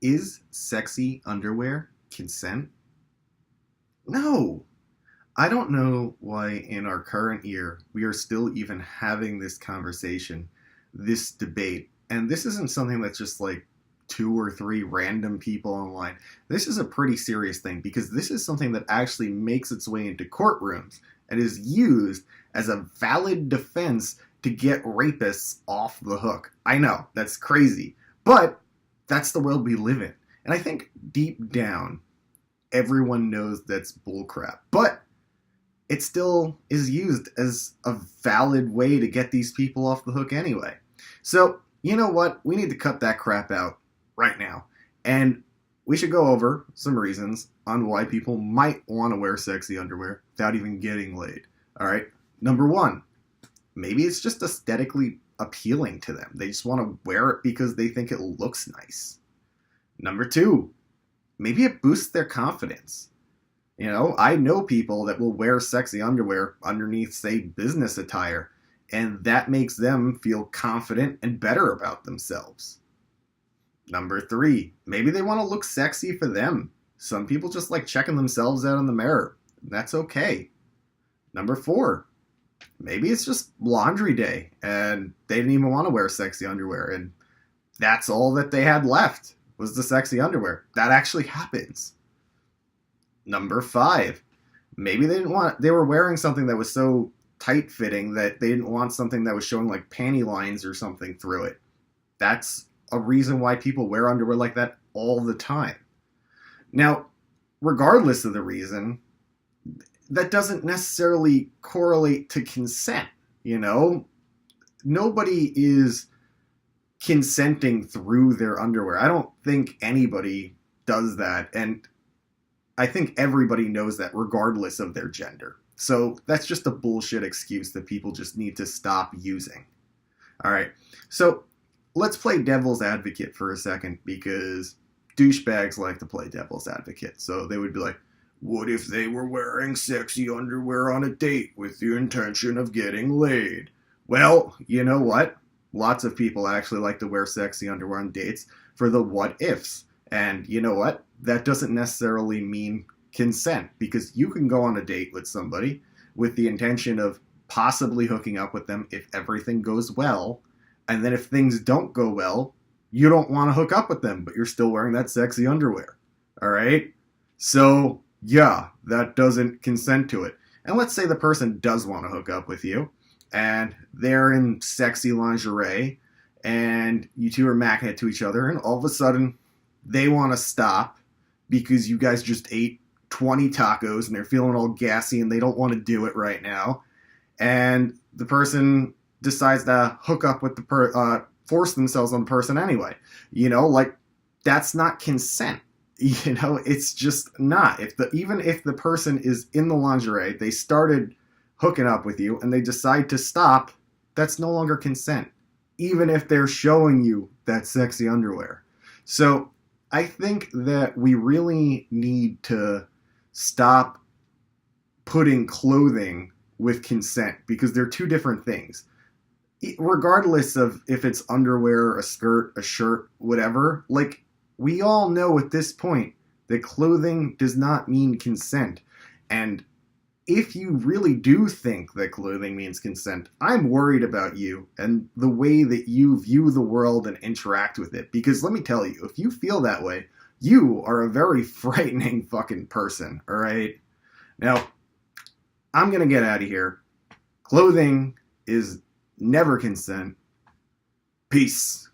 Is sexy underwear consent? No. I don't know why in our current year we are still even having this conversation, this debate. And this isn't something that's just like two or three random people online. This is a pretty serious thing because this is something that actually makes its way into courtrooms and is used as a valid defense to get rapists off the hook. I know, that's crazy. But that's the world we live in. And I think deep down, everyone knows that's bullcrap. But it still is used as a valid way to get these people off the hook anyway. So, you know what? We need to cut that crap out right now. And we should go over some reasons on why people might want to wear sexy underwear without even getting laid. All right. Number one, maybe it's just aesthetically appealing to them. They just want to wear it because they think it looks nice. Number two, maybe it boosts their confidence. You know, I know people that will wear sexy underwear underneath, say, business attire, and that makes them feel confident and better about themselves. Number three, maybe they want to look sexy for them. Some people just like checking themselves out in the mirror. That's okay. Number four, maybe it's just laundry day and they didn't even want to wear sexy underwear and that's all that they had left was the sexy underwear. That actually happens. Number five, maybe they were wearing something that was so tight fitting that they didn't want something that was showing like panty lines or something through it. That's a reason why people wear underwear like that all the time. Now, regardless of the reason, that doesn't necessarily correlate to consent, you know? Nobody is consenting through their underwear. I don't think anybody does that, and I think everybody knows that regardless of their gender. So that's just a bullshit excuse that people just need to stop using. All right, so let's play devil's advocate for a second because douchebags like to play devil's advocate. So they would be like, what if they were wearing sexy underwear on a date with the intention of getting laid? Well, you know what? Lots of people actually like to wear sexy underwear on dates for the what ifs. And you know what? That doesn't necessarily mean consent because you can go on a date with somebody with the intention of possibly hooking up with them if everything goes well. And then if things don't go well, you don't want to hook up with them, but you're still wearing that sexy underwear. All right? So yeah, that doesn't consent to it. And let's say the person does want to hook up with you, and they're in sexy lingerie, and you two are macking it to each other, and all of a sudden, they want to stop because you guys just ate 20 tacos, and they're feeling all gassy, and they don't want to do it right now. And the person decides to hook up with force themselves on the person anyway. You know, like, that's not consent. You know, it's just not. Even if the person is in the lingerie, they started hooking up with you and they decide to stop, that's no longer consent. Even if they're showing you that sexy underwear. So I think that we really need to stop putting clothing with consent because they're two different things. Regardless of if it's underwear, a skirt, a shirt, whatever, like, we all know at this point that clothing does not mean consent. And if you really do think that clothing means consent, I'm worried about you and the way that you view the world and interact with it. Because let me tell you, if you feel that way, you are a very frightening fucking person, all right? Now, I'm going to get out of here. Clothing is never consent. Peace.